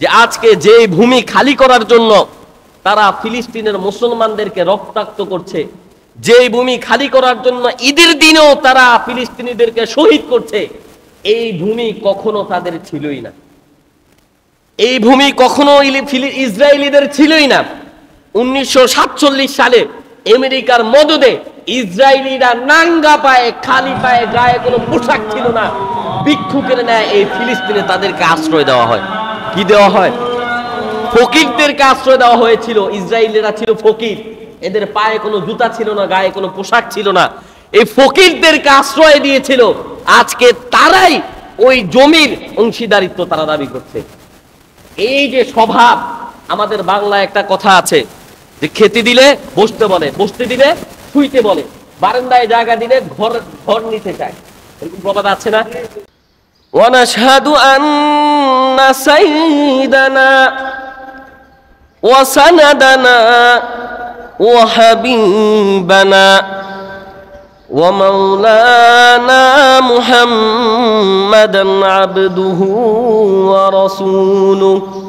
যে আজকে যে ভূমি খালি করার জন্য তারা ফিলিস্তিনের মুসলমানদেরকে রক্তাক্ত করছে, যে ভূমি খালি করার জন্য ঈদের দিনেও তারা ফিলিস্তিনিদেরকে শহীদ করছে, এই ভূমি কখনো তাদের ছিলই না। এই ভূমি কখনো ইসরায়েলিদের ছিলই না। 1947 সালে আমেরিকার মদদে ইসরায়েলিরা নাঙ্গা পায়ে, খালি পায়ে, গায়ে কোনো পোশাক ছিল না, ভিক্ষুকের ন্যায় এই ফিলিস্তিনে তাদেরকে আশ্রয় দেওয়া হয়। কি দেওয়া হয়? ফকিরদেরকে আশ্রয় দেওয়া হয়েছিল। ইসরায়েলিরা ছিল ফকির, এদের পায়ে কোনো জুতা ছিল না, গায়ে কোনো পোশাক ছিল না, এই ফকিরদেরকে আশ্রয় দিয়েছিল। আজকে তারাই ওই জমির অংশীদারিত্ব তারা দাবি করছে। এই যে স্বভাব, আমাদের বাংলায় একটা কথা আছে যে খেতে দিলে বসতে বলে, বসতে দিলে শুইতে বলে, বারান্দায় জায়গা দিলে ঘর নিতে চায়, এরকম প্রবাদ আছে না? ওয়ানাশহাদু আন্না সাইয়্যিদানা ওয়া সানাদানা ওয়া হাবিবানা ওয়া মাওলানা মুহাম্মাদান আবদুহু ওয়া রাসূলুহু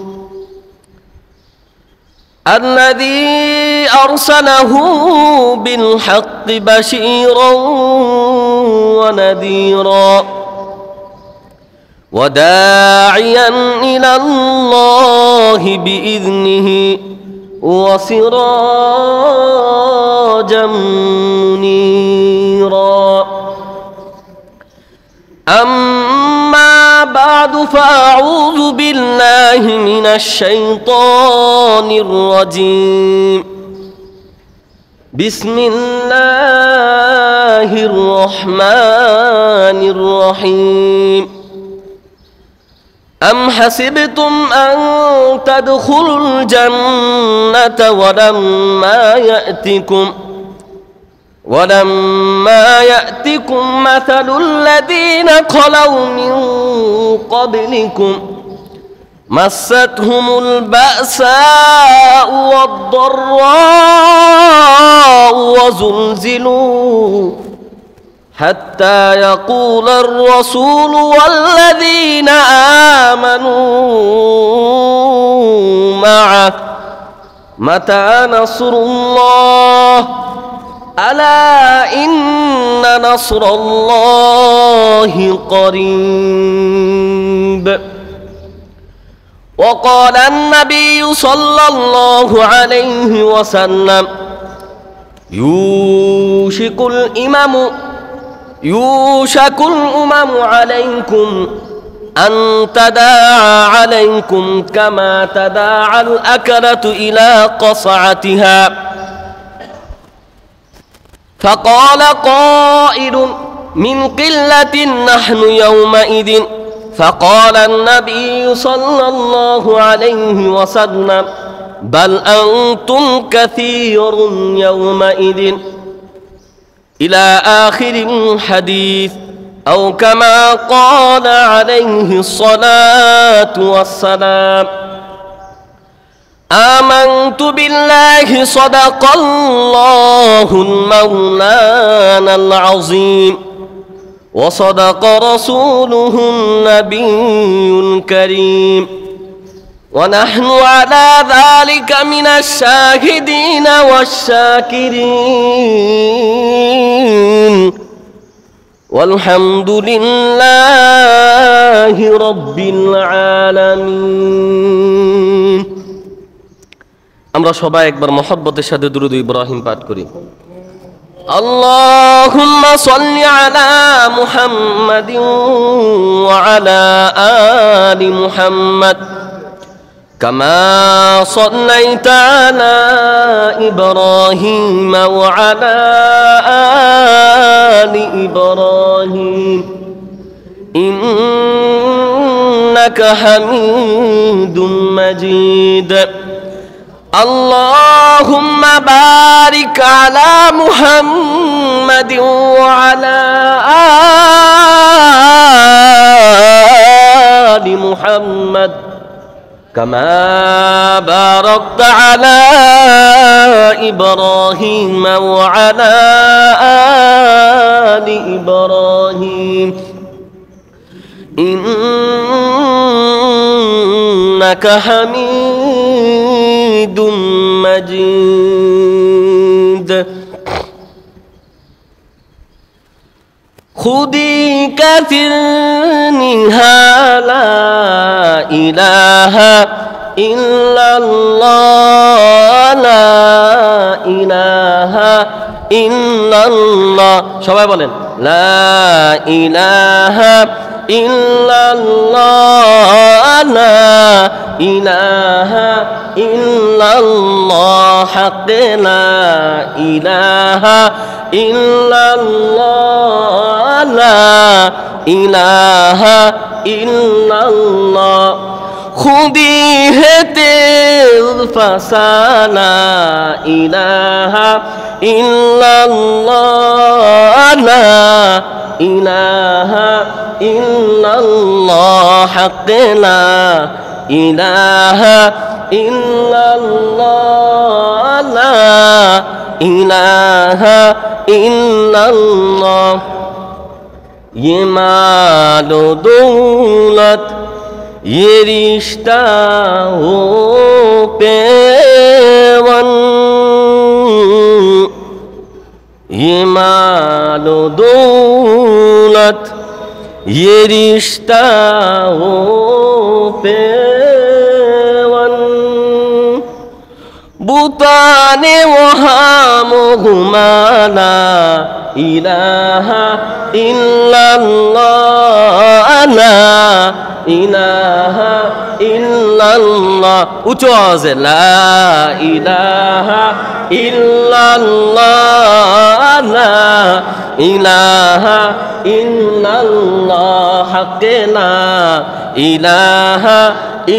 الذي أرسله بالحق بشيرا ونذيرا وداعيا إلى الله بإذنه وسراجا منيرا أما بعد فأعوذ بالله من الشيطان الرجيم بسم الله الرحمن الرحيم أم حسبتم أن تدخلوا الجنة ولما يأتكم مثل الذين خلوا من قبلكم مستهم البأساء والضراء وزلزلوا حتى يقول الرسول والذين آمنوا معه متى نصر الله ألا إن نصر الله قريب وقال النبي صلى الله عليه وسلم يوشك الأمم عليكم أن تداعى عليكم كما تداعى الأكلة إلى قصعتها فقال قائل من قلة نحن يومئذ فقال النبي صلى الله عليه وسلم بل أنتم كثير يومئذ إلى آخر الحديث أو كما قال عليه الصلاة والسلام آمنت بالله صدق الله المولانا العظيم وصدق رسوله النبي الكريم ونحن على ذلك من الشاهدين والشاكرين والحمد لله رب العالمين আমরা সবাই একবার মহব্বতের সাথে দুরূদ ইব্রাহিম পাঠ করি। আল্লাহুম্মা সাল্লি আলা মুহাম্মাদিন ওয়া আলা আলি মুহাম্মাদ কামা সাল্লাইতা আলা ইব্রাহিম ওয়া আলা আলি ইব্রাহিম ইন্নাকা হামিদুম মাজিদ। اللهم بارك على محمد وعلى آل محمد كما باركت على إبراهيم وعلى آل إبراهيم ইন্নাকা হামিদুম মাজিদ খুদি কাফিরনিহা লা ইলাহা ইল্লাল্লাহ লা ইলাহা ইল্লাল্লাহ সবাই বলেন লা ইলাহা ইল্লাল্লাহ লা ইলাহা ইল্লাল্লাহ হক লা ইলাহা ইল্লাল্লাহ লা ইলাহা ইল্লাল্লাহ খুদি है तेल फसाना इलाहा इल्लल्लाह ला इलाहा इल्लल्लाह हक ला इलाहा इल्लल्लाह ला इलाहा इल्लल्लाह ये मालो दौलत ये रिश्ता हो पेवन ये मालो दौलत ये रिश्ता हो पेवन बुताने वहाँ घुमाना इलाहा इल्लल्लाह ला इलाहा इल्लल्लाह उच्च आवाज़ ला इलाहा इल्लल्लाह ला इलाहा इल्लल्लाह हक ला इलाहा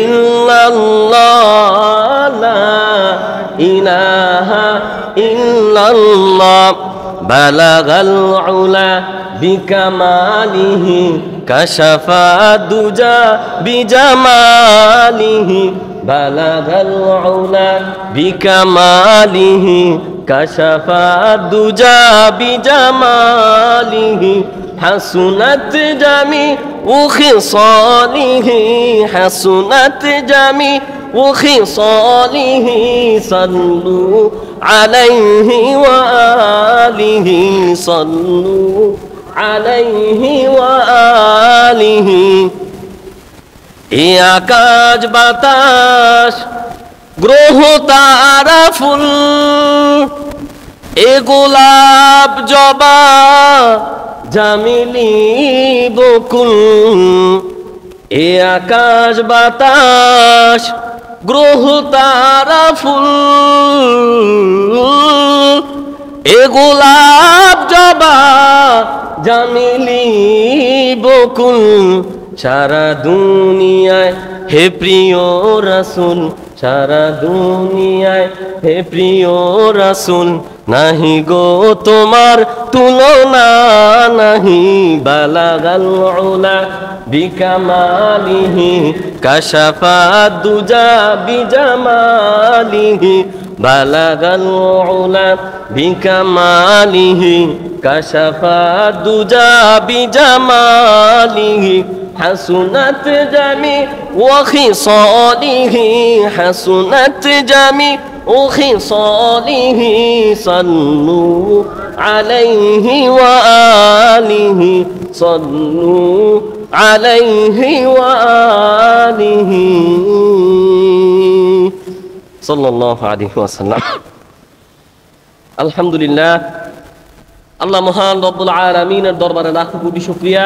इल्लल्लाह ला इलाहा इल्लल्लाह बलगल उला बिकमालिहि कशफा दुजा बिजमालिहि बलगल उला बिकमालिहि कशफा दुजा बिजमालिहि हसनत जमी खिसालिहि हसनत जमी खिसालिहि सल्लू अलैहि व आलिहि सल्लू अलैहि व आलिहि ए आकाश बातास ग्रह तारा फुल ए गोलाप जबा जामिली बकुल ए आकाश बातास ग्रह तारा फुल ए गोलाप जबा जामिली बकुल सारा दुनियाয় হে প্রিয় রাসূল সারা দুনিয়ায় হে প্রিয় রাসূল নাহি গো তোমার তুলনা নাহি বালাগাল উলা বিকামালিহি কাশাফা দুজা বিজামালিহি বালাগাল উলা বিকামালিহি কাশাফা দুজা বিজামালিহি حسنت جميع وخصاله حسنت جميع وخصاله صلوا عليه وآله صلوا عليه وآله صلى الله عليه وسلم الحمد لله আল্লাহ মহান রব্বুল আলামিনের দরবারে লাখো কোটি শুকরিয়া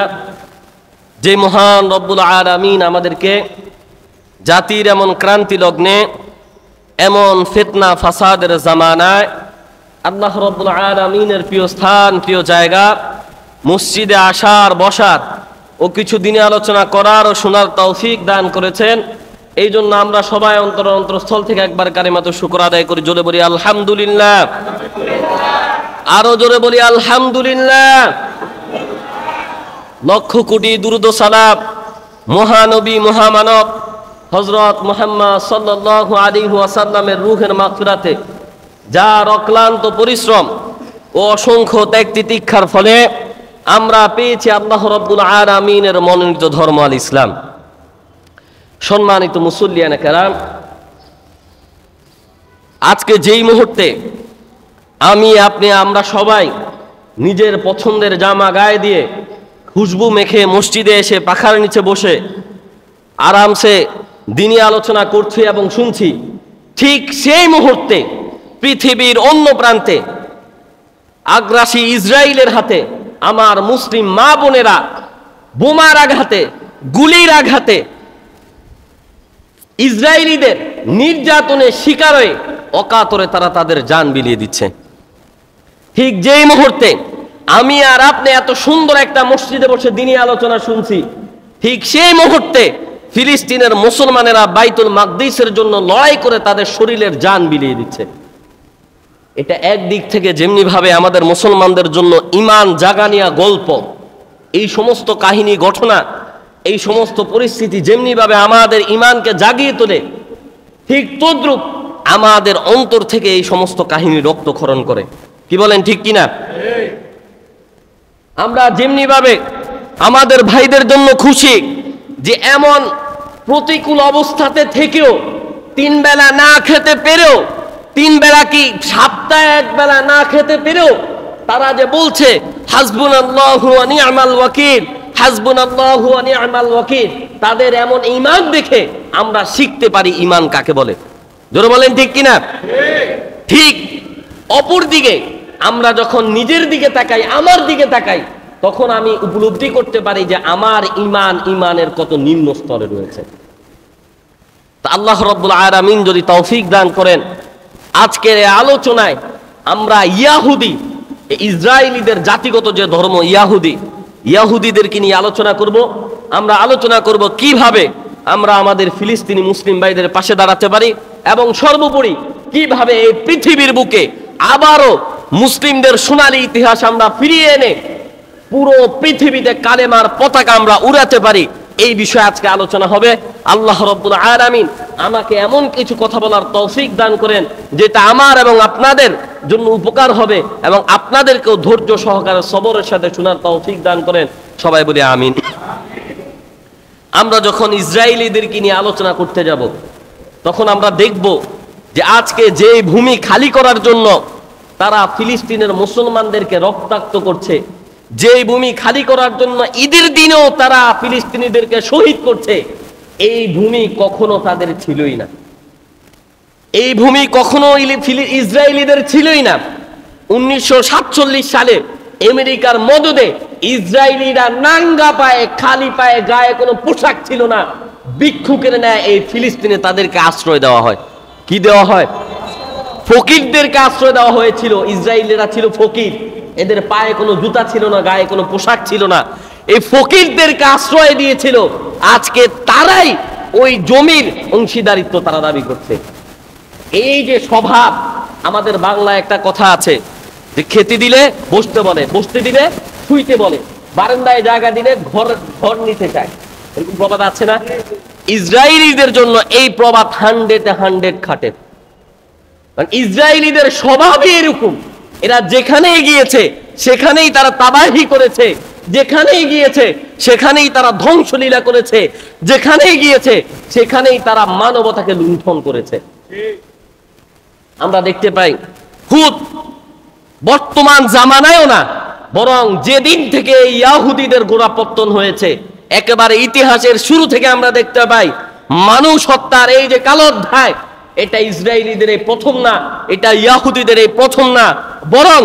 যে মহান রব্বুল আলামিন আমাদেরকে জাতির এমন ক্রান্তি লগ্নে এমন ফিতনা ফাসাদের জামানায় আল্লাহ রব্বুল আলামিনের প্রিয় স্থান প্রিয় জায়গা মসজিদে আসার বসার ও কিছু দিনে আলোচনা করার ও শোনার তৌফিক দান করেছেন। এই জন্য আমরা সবাই অন্তরস্থল থেকে একবার কালিমাতুশ শুকর আদায় করি, জোরে বলি আলহামদুলিল্লাহ, আরো জোরে বলি আলহামদুলিল্লাহ। লক্ষ কোটি দুরূদ ও সালাম মহানবী মহামানব হযরত মুহাম্মদ সাল্লাল্লাহু আলাইহি ওয়াসাল্লামের রূহের মাগফিরাতে, যার অক্লান্ত পরিশ্রম ও অসংখ্য ত্যাগ তিতিক্ষার ফলে আমরা পেয়েছি আল্লাহ রাব্বুল আলামিনের মনোনীত ধর্ম আল ইসলাম। সম্মানিত মুসল্লিয়ানে কেরাম, আজকে যেই মুহূর্তে আমি আপনি আমরা সবাই নিজের পছন্দের জামা গায়ে দিয়ে খুশবু মেখে মসজিদে এসে পাখার নিচে বসে আরামসে দিনী আলোচনা করছি এবং শুনছি, ঠিক সেই মুহূর্তে পৃথিবীর অন্য প্রান্তে আগ্রাসী ইসরায়েলের হাতে আমার মুসলিম মা বোনেরা বোমার আঘাতে, গুলির আঘাতে, ইসরায়েলিদের নির্যাতনের শিকার হয়ে অকাতরে তারা তাদের জান বিলিয়ে দিচ্ছে। ঠিক যেই মুহূর্তে আমি আর আপনি এত সুন্দর একটা মসজিদে বসে দিনী আলোচনা শুনছি, ঠিক সেই মুহূর্তে ফিলিস্তিনের মুসলমানেরা বাইতুল মাকদিসের জন্য লড়াই করে তাদের শরীরের জান বিলিয়ে দিচ্ছে। এটা একদিক থেকে যেমনি ভাবে আমাদের মুসলমানদের জন্য ঈমান জাগানিয়া গল্প, এই সমস্ত কাহিনী ঘটনা, এই সমস্ত পরিস্থিতি যেমনি ভাবে আমাদের ঈমানকে জাগিয়ে তোলে, ঠিক তদ্রূপ আমাদের অন্তর থেকে এই সমস্ত কাহিনী রক্তক্ষরণ করে। কি বলেন, ঠিক কিনা? আমরা যেমনি ভাবে আমাদের ভাইদের জন্য খুশি যে এমন প্রতিকূল অবস্থাতে থেকেও, তিন বেলা না খেতে পেরেও, তিন বেলা কি সপ্তাহে এক বেলা না খেতে পেরেও তারা যে বলছে হাসবুনাল্লাহু ওয়া নি'মাল ওয়াকিল, হাসবুনাল্লাহু ওয়া নি'মাল ওয়াকিল, তাদের এমন ঈমান দেখে আমরা শিখতে পারি ঈমান কাকে বলে। জোরে বলেন, ঠিক কিনা? ঠিক অপরদিকে আমরা যখন নিজের দিকে তাকাই, আমার দিকে তাকাই, তখন আমি উপলব্ধি করতে পারি যে আমার ঈমানের কত নিম্ন স্তরে রয়েছে। তা আল্লাহ রাব্বুল আলামিন যদি তৌফিক দান করেন, আজকের এই আলোচনায় আমরা ইয়াহুদি, ইসরায়েলিদের জাতিগত যে ধর্ম ইয়াহুদিদেরকে নিয়ে আলোচনা করব। আমরা আলোচনা করব কিভাবে আমরা আমাদের ফিলিস্তিনি মুসলিম ভাইদের পাশে দাঁড়াতে পারি, এবং সর্বোপরি কিভাবে এই পৃথিবীর বুকে আবারও মুসলিমদের সোনালী ইতিহাস আমরা ফিরিয়ে এনে পুরো পৃথিবীতে কালেমার পতাকা আমরা উড়াতে পারি। এই বিষয়ে আজকে আলোচনা হবে। আল্লাহ রাব্বুল আলামিন আমাকে এমন কিছু কথা বলার তৌফিক দান করেন যেটা আমার এবং আপনাদের জন্য উপকার হবে, এবং আপনাদেরকেও ধৈর্য সহকারে সবরের সাথে শোনার তৌফিক দান করেন। সবাই বলি আমিন। আমরা যখন ইসরায়েলিদেরকে নিয়ে আলোচনা করতে যাব, তখন আমরা দেখব যে আজকে যে ভূমি খালি করার জন্য তারা ফিলিস্তিনের মুসলমানদেরকে রক্তাক্ত করছে, যে ভূমি খালি করার জন্য ঈদের দিনেও তারা ফিলিস্তিনিদেরকে শহীদ করছে, এই ভূমি কখনো তাদের ছিলই না। এই ভূমি কখনো ইসরায়েলিদের ছিলই না। 1947 সালে আমেরিকার মদদে ইসরায়েলিরা নাঙ্গা পায়ে, খালি পায়ে, গায়ে কোনো পোশাক ছিল না, ভিক্ষুকের ন্যায় এই ফিলিস্তিনে তাদেরকে আশ্রয় দেওয়া হয়। কি দেওয়া হয়? ফকিরদেরকে আশ্রয় দেওয়া হয়েছিল। ইসরায়েলিরা ছিল ফকির, এদের পায়ে কোনো জুতা ছিল না, গায়ে কোনো পোশাক ছিল না, এই ফকিরদেরকে আশ্রয় দিয়েছিল। আজকে তারাই ওই জমির অংশীদারিত্ব তারা দাবি করছে। এই যে স্বভাব, আমাদের বাংলায় একটা কথা আছে যে খেতে দিলে বসতে বলে, বসতে দিলে শুইতে বলে, বারান্দায় জায়গা দিলে ঘর নিতে চায়, এরকম প্রবাদ আছে না? ইসরায়েলিদের জন্য এই প্রবাদ 100 খাটে। ইসরায়েলিদের স্বভাবই এরকম। এরা যেখানেই গিয়েছে সেখানেই তারা তাবাহি করেছে, যেখানেই গিয়েছে সেখানেই তারা ধ্বংসলীলা করেছে, যেখানেই গিয়েছে সেখানেই তারা মানবতাকে লুণ্ঠন করেছে। আমরা দেখতে পাই খুদ বর্তমান জামানায়ও না, বরং যেদিন থেকে ইয়াহুদিদের গোড়াপত্তন হয়েছে, একেবারে ইতিহাসের শুরু থেকে আমরা দেখতে পাই মানুষ হত্যার এই যে কালো অধ্যায়, এটা ইসরায়েলিদের এই প্রথম না, এটা ইয়াহুদিদের এই প্রথম না, বরং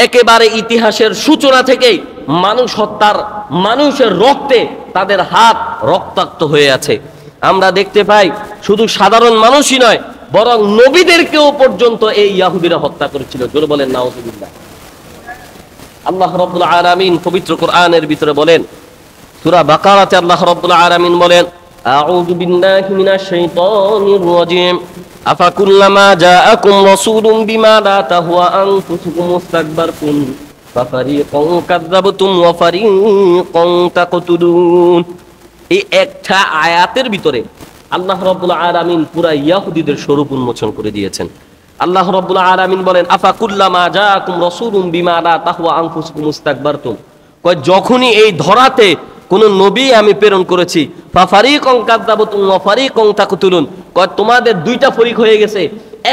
একেবারে ইতিহাসের সূচনা থেকেই মানুষ হত্যার, মানুষের রক্তে তাদের হাত রক্তাক্ত হয়ে আছে। আমরা দেখতে পাই শুধু সাধারণ মানুষই নয়, বরং নবীদেরকেও পর্যন্ত এই ইয়াহুদিরা হত্যা করেছিল। জোরে বলেন নাউযুবিল্লাহ। আল্লাহ রাব্বুল আলামিন পবিত্র কোরআনের ভিতরে বলেন, সূরা বাকারাতে আল্লাহ রাব্বুল আলামিন বলেন, আউযু বিল্লাহি মিনাশ শাইতানির রাজীম, আফাকুল্লামা জাআকুম রাসূলুম বিমা লা তাহওয়া আনফুসুকুম ইস্তাকবারতুম ফাফারিকান কাযাবতুম ওয়া ফারিকান তাকতুলুন। এই একটা আয়াতের ভিতরে আল্লাহ রাব্বুল আলামিন পুরা ইয়াহুদীদের স্বরূপ উন্মোচন করে দিয়েছেন। আল্লাহ রাব্বুল আলামিন বলেন, আফাকুল্লামা জাআকুম রাসূলুম বিমা লা তাহওয়া আনফুসুকুম ইস্তাকবারতুম, যখনই এই ধরাতে কোন নবী আমি প্রেরণ করেছি, ফাফারিকুন কাযাবাতুম ওয়া ফারিকুন তাকতুলুন, কয় তোমাদের দুইটা ফরিক হয়ে গেছে।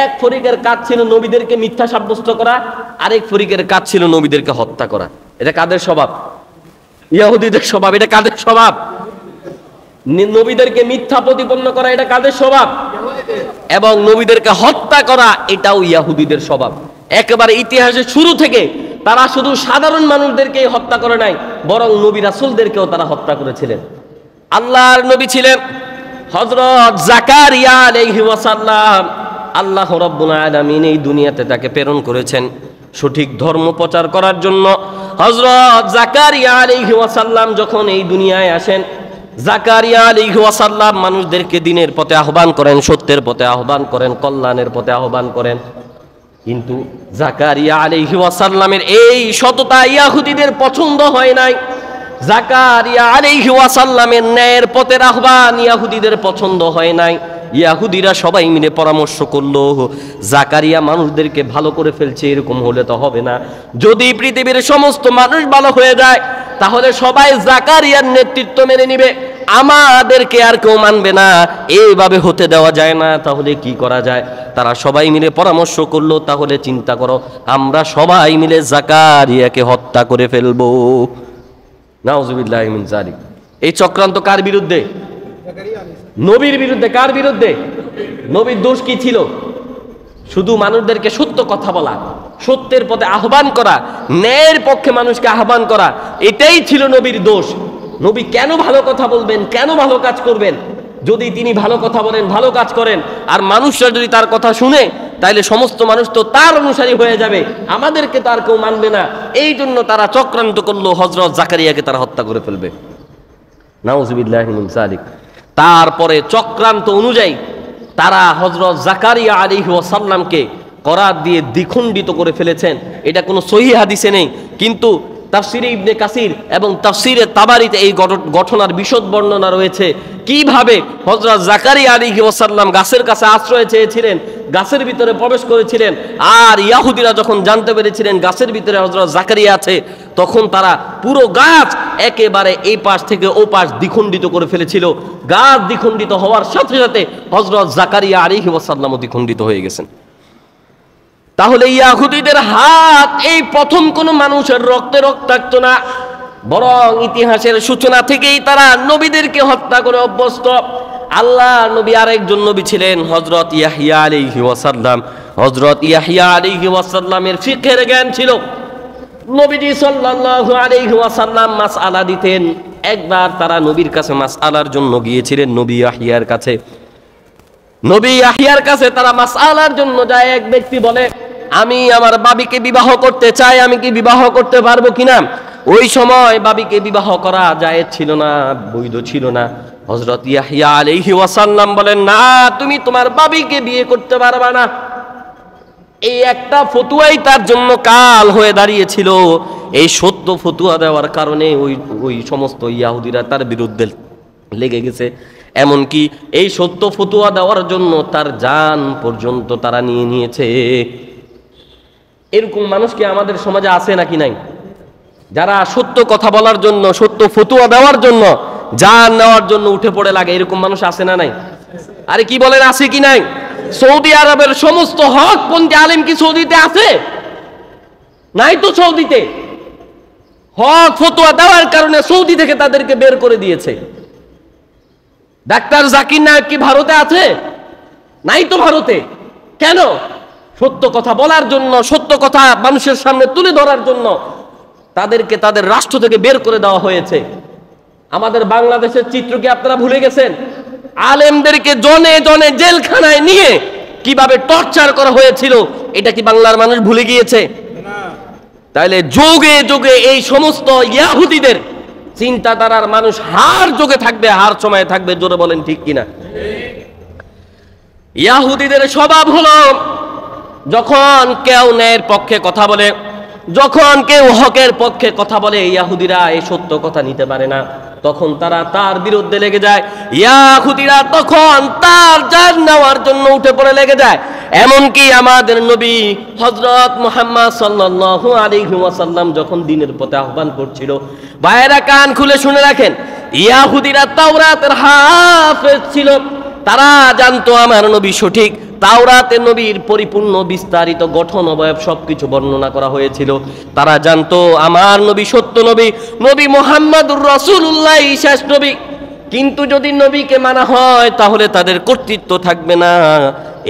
এক ফরিকের কাজ ছিল নবীদেরকে মিথ্যা সাব্যস্ত করা, আরেক ফরিকের কাজ ছিল নবীদেরকে হত্যা করা। এটা কাদের স্বভাব? ইহুদিদের স্বভাব। এটা কাদের স্বভাব? নবীদেরকে মিথ্যা প্রতিপন্ন করা, এটা কাদের স্বভাব? এবং নবীদেরকে হত্যা করা, এটাও ইহুদিদের স্বভাব। একেবারে ইতিহাসের শুরু থেকে তারা শুধু সাধারণ মানুষদেরকে হত্যা করে নাই, বরং নবী রাসূলদেরকেও তারা হত্যা করেছিলেন। আল্লাহর নবী ছিলেন হযরত জাকারিয়া আলাইহি ওয়াসাল্লাম। আল্লাহ রাব্বুল আলামিন এই দুনিয়াতে তাকে প্রেরণ করেছেন সঠিক ধর্ম প্রচার করার জন্য। হযরত জাকারিয়া আলাইহি ওয়াসাল্লাম যখন এই দুনিয়ায় আসেন, জাকারিয়া আলাইহি ওয়াসাল্লাম মানুষদেরকে দ্বীনের পথে আহ্বান করেন, সত্যের পথে আহ্বান করেন, কল্যাণের পথে আহ্বান করেন। কিন্তু জাকারিয়া আলাইহি ওয়াসাল্লামের এই সততা ইহুদিদের পছন্দ হয় নাই। জাকারিয়া আলাইহি ওয়াসাল্লামের ন্যায়ের পথের আহ্বান ইহুদিদের পছন্দ হয় নাই। ইহুদিরা সবাই মিলে পরামর্শ করলো, জাকারিয়া মানুষদেরকে ভালো করে ফেলছে, এরকম হলে তো হবে না। যদি পৃথিবীর সমস্ত মানুষ ভালো হয়ে যায়, তাহলে সবাই জাকারিয়ার নেতৃত্ব মেনে নিবে, আমাদেরকে আর কেউ মানবে না। এইভাবে হতে দেওয়া যায় না। তাহলে কি করা যায়? তারা সবাই মিলে পরামর্শ করলো, তাহলে চিন্তা করো, আমরা সবাই মিলে জাকারিয়াকে হত্যা করে ফেলবো। নাউযুবিল্লাহি মিন যালিক। এই চক্রান্ত কার বিরুদ্ধে? নবীর বিরুদ্ধে। কার বিরুদ্ধে? নবীর দোষ কি ছিল? শুধু মানুষদেরকে সত্য কথা বলা, সত্যের পথে আহ্বান করা, ন্যায়ের পক্ষে মানুষকে আহ্বান করা, এটাই ছিল নবীর দোষ। নবী কেন ভালো কথা বলবেন, কেন ভালো কাজ করবেন? যদি তিনি ভালো কথা বলেন, ভালো কাজ করেন, আর মানুষরা যদি তার কথা শুনে, তাইলে সমস্ত মানুষ তো তার অনুসারী হয়ে যাবে, আমাদেরকে তার কেউ মানবে না। এই জন্য তারা চক্রান্ত করলো, হযরত জাকারিয়াকে তারা হত্যা করে ফেলবে। নাউযুবিল্লাহি মিন যালিক। তারপরে চক্রান্ত অনুযায়ী তারা হযরত জাকারিয়া আলাইহি ওয়াসাল্লামকে করাত দিয়ে দ্বিখণ্ডিত করে ফেলেছেন। এটা কোনো সহিহ হাদিসে নেই, কিন্তু তাফসিরে ইবনে কাসির এবং তাফসিরে তাবারিতে এই ঘটনার বিশদ বর্ণনা রয়েছে। কিভাবে হযরত জাকারিয়া আলাইহি ওয়াসাল্লাম গাছের কাছে আশ্রয় চেয়েছিলেন, গাছের ভিতরে প্রবেশ করেছিলেন, আর ইহুদিরা যখন জানতে পেরেছিলেন গাছের ভিতরে হযরত জাকারিয়া আছে, তখন তারা পুরো গাছ একেবারে এই পাশ থেকে ও পাশ দ্বিখণ্ডিত করে ফেলেছিল। গাছ দ্বিখণ্ডিত হওয়ার সাথে সাথে হযরত জাকারিয়া আলাইহি ওয়াসাল্লামও দ্বিখণ্ডিত হয়ে গেছেন। তাহলে ইহুদিদের হাত এই প্রথম কোন মানুষের রক্তে রক্তাক্ত না, বরং ইতিহাসের সূচনা থেকেই তারা নবীদেরকে হত্যা করে অভ্যস্ত। আল্লাহ নবী আরেকজন নবী ছিলেন হযরত ইয়াহইয়া আলাইহি ওয়াসাল্লাম। হযরত ইয়াহইয়া আলাইহি ওয়াসাল্লামের ফিকহের জ্ঞান ছিল। নবীজি সাল্লাল্লাহু আলাইহি ওয়াসাল্লাম মাসআলা দিতেন। একবার তারা নবীর কাছে মাসআলার জন্য গিয়েছিলেন, নবী ইয়াহইয়ার কাছে। নবী ইয়াহইয়ার কাছে তারা মাসআলার জন্য যায়। এক ব্যক্তি বলে, আমি আমার বাবিকে বিবাহ করতে চাই, আমি কি বিবাহ করতে পারবো কিনা? ওই সময় বাবিকে বিবাহ করা জায়েজ ছিল না, বৈধ ছিল না। হযরত ইয়াহইয়া আলাইহি ওয়াসাল্লাম বলেন, না, তুমি তোমার বাবিকে বিয়ে করতে পারবে না। এই একটা ফতুয়াই তার জন্য কাল হয়ে দাঁড়িয়েছিল। এই সত্য ফতুয়া দেওয়ার কারণে ওই সমস্ত ইহুদিরা তার বিরুদ্ধে লেগে গেছে। এমনকি এই সত্য ফতুয়া দেওয়ার জন্য তার জান পর্যন্ত তারা নিয়ে নিয়েছে। এরকম মানুষ কি আমাদের সমাজে আছে নাকি নাই? যারা সত্য কথা বলার জন্য, সত্য ফতুয়া দেওয়ার জন্য জান নেওয়ার জন্য উঠে পড়ে লাগে, এরকম মানুষ আছে না নাই? আরে কি বলেন, আছে কি নাই? সৌদি আরবের সমস্ত হকপন্থী আলেম কি সৌদিতে আছে? নাই তো। সৌদিতে হক ফতুয়া দেওয়ার কারণে সৌদি থেকে তাদেরকে বের করে দিয়েছে। ডাক্তার জাকির নায়েক কি ভারতে আছে? নাই তো ভারতে। কেন? সত্য কথা বলার জন্য, সত্য কথা মানুষের সামনে তুলে ধরার জন্য তাদেরকে তাদের রাষ্ট্র থেকে বের করে দেওয়া হয়েছে। আমাদের বাংলাদেশের চিত্র কি আপনারা ভুলে গেছেন? আলেমদেরকে জনে জনে জেলখানায় নিয়ে কিভাবে টর্চার করা হয়েছিল, এটা কি বাংলার মানুষ ভুলে গিয়েছে? তাইলে যুগে যুগে এই সমস্ত ইহুদিদের চিন্তাধারার মানুষ হার যুগে থাকবে, হার সময়ে থাকবে। জোরে বলেন ঠিক কিনা? ইহুদিদের স্বভাব হলো, যখন কেউ ন্যায়ের পক্ষে কথা বলে, যখন কেউ হকের পক্ষে কথা বলে, ইহুদিরা এই সত্য কথা নিতে পারে না, তখন তারা তার বিরুদ্ধে লেগে যায়। ইহুদিরা তখন তার জান নেওয়ার জন্য উঠে পড়ে লেগে যায়। এমনকি আমাদের নবী হযরত মুহাম্মদ সাল্লাল্লাহু আলাইহি ওয়াসাল্লাম যখন দ্বীনের পথে আহ্বান করছিল, ভাইয়েরা কান খুলে শুনে রাখেন, ইহুদিরা তাওরাতের হাফেজ ছিল। তারা জানতো আমার নবী সঠিক। তাওরাতে নবীর পরিপূর্ণ বিস্তারিত গঠন অবয়ব সবকিছু বর্ণনা করা হয়েছিল। তারা জানতো আমার নবী সত্য নবী, নবী মুহাম্মদুর রাসূলুল্লাহ শেষ নবী। কিন্তু যদি নবীকে মানা হয় তাহলে তাদের কর্তৃত্ব থাকবে না।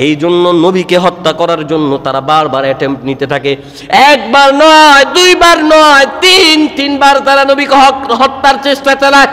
এই জন্য নবীকে হত্যা করার জন্য তারা বারবার অ্যাটেম্প্ট নিতে থাকে। একবার নয়, দুইবার নয়, তিনবার তারা নবীকে হত্যার চেষ্টা চালায়।